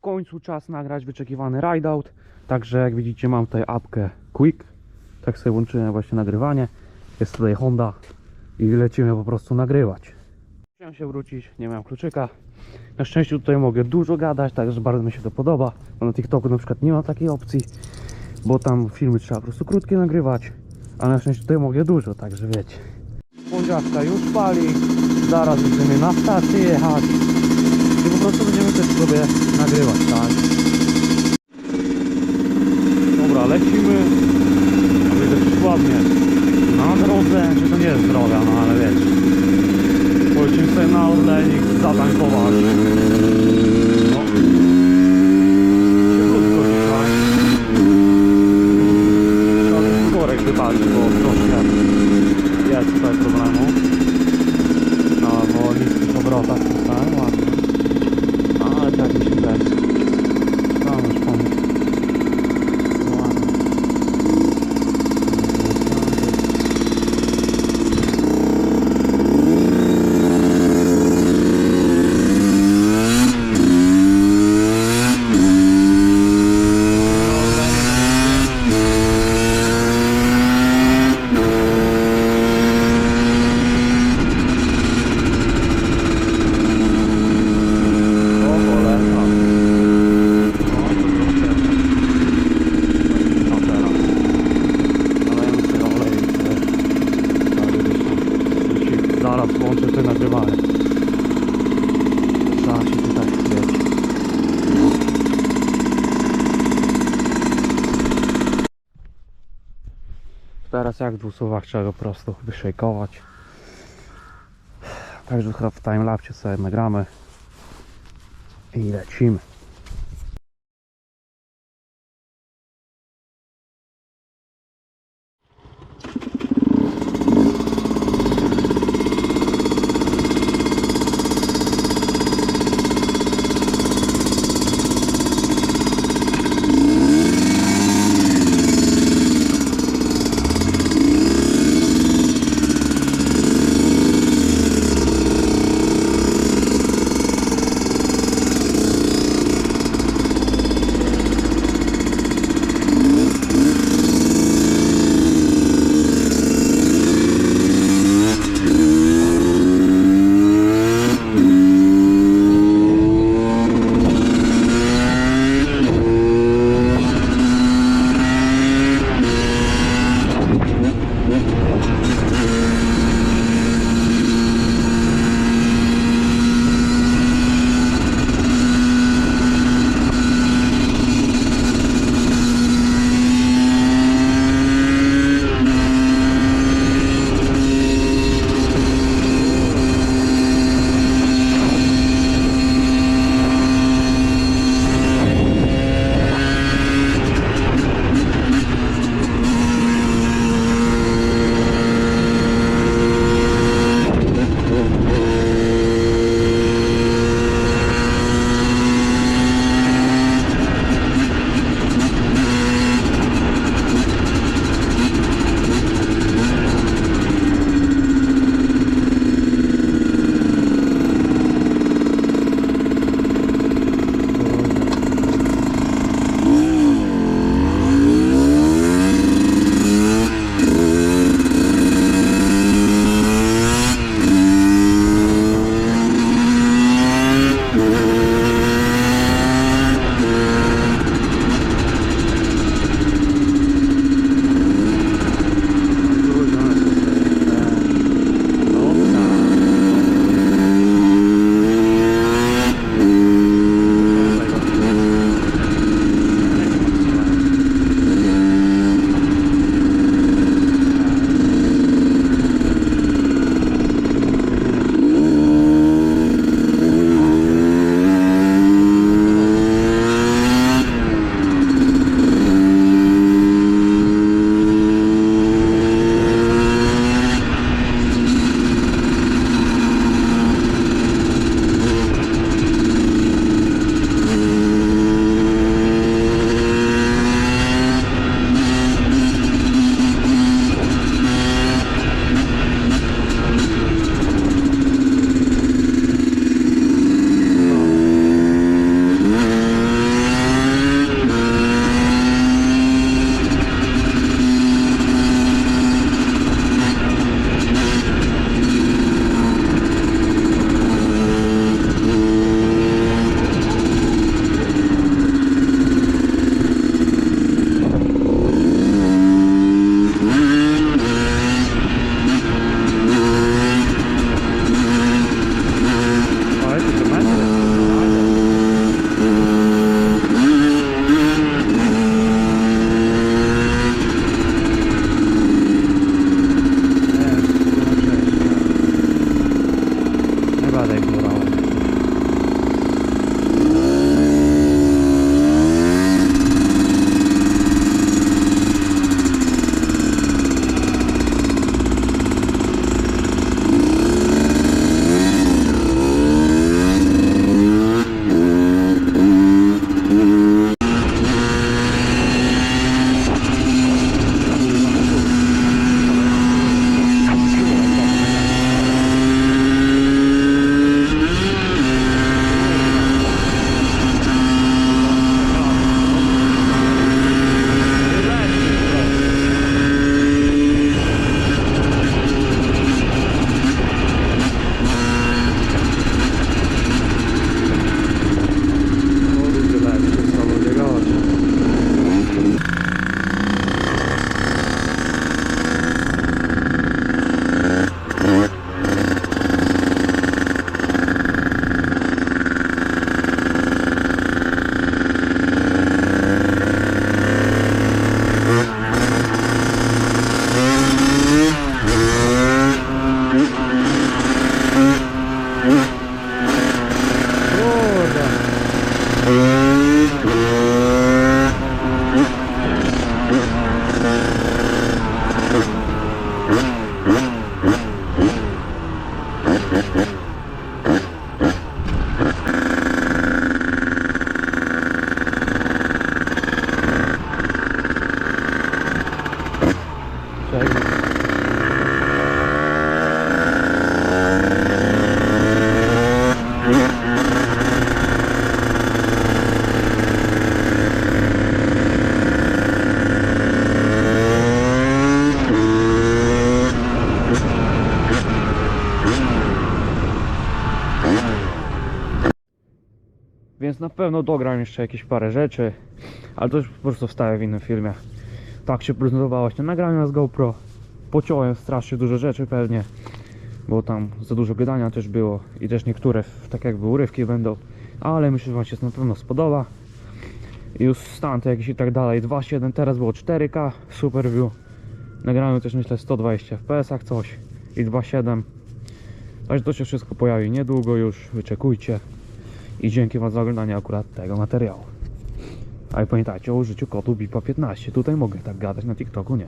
końcu czas nagrać wyczekiwany rideout. Także jak widzicie, mam tutaj apkę Quick. Tak sobie włączyłem właśnie nagrywanie. Jest tutaj Honda i lecimy po prostu nagrywać. Chciałem się wrócić, nie miałem kluczyka. Na szczęście tutaj mogę dużo gadać, także bardzo mi się to podoba. Bo na TikToku na przykład nie ma takiej opcji, bo tam filmy trzeba po prostu krótkie nagrywać. A na szczęście tutaj mogę dużo, także wiecie. Słończawka już pali, zaraz będziemy na stację jechać i po prostu będziemy też sobie nagrywać, tak? Dobra, lecimy. A widzę przykładnie na drodze, że to nie jest droga, no ale wiecie. Polecimy sobie na Orlenik zatankować. No. Krótko dzisiaj. Trzeba ten korek wypalić, bo troszkę jest tutaj problemu. No, bo niskich obrotach tutaj, ładnie. No, ale tak mi się wydaje. Tam już pomysł. No ładnie. Zaraz włączę te nagrywanie. Trzeba się tutaj wiecie. Teraz jak w 2 słowach trzeba go po prostu wyszejkować. Także chyba w timelapsie sobie nagramy i lecimy. pewno dogram jeszcze jakieś parę rzeczy, ale to już po prostu wstawię w innym filmie. Tak się prezentowało właśnie nagrania z GoPro. Pociąłem strasznie dużo rzeczy pewnie, bo tam za dużo gadania też było i też niektóre tak jakby urywki będą, ale myślę, że wam się to na pewno spodoba. I już stan to jakiś i tak dalej, 2.7, teraz było 4K, super view. Nagrałem też myślę 120 fps coś i 2.7. Także to się wszystko pojawi niedługo już, wyczekujcie. I dzięki wam za oglądanie akurat tego materiału. A i pamiętajcie o użyciu kodu BIP15, tutaj mogę tak gadać, na TikToku nie.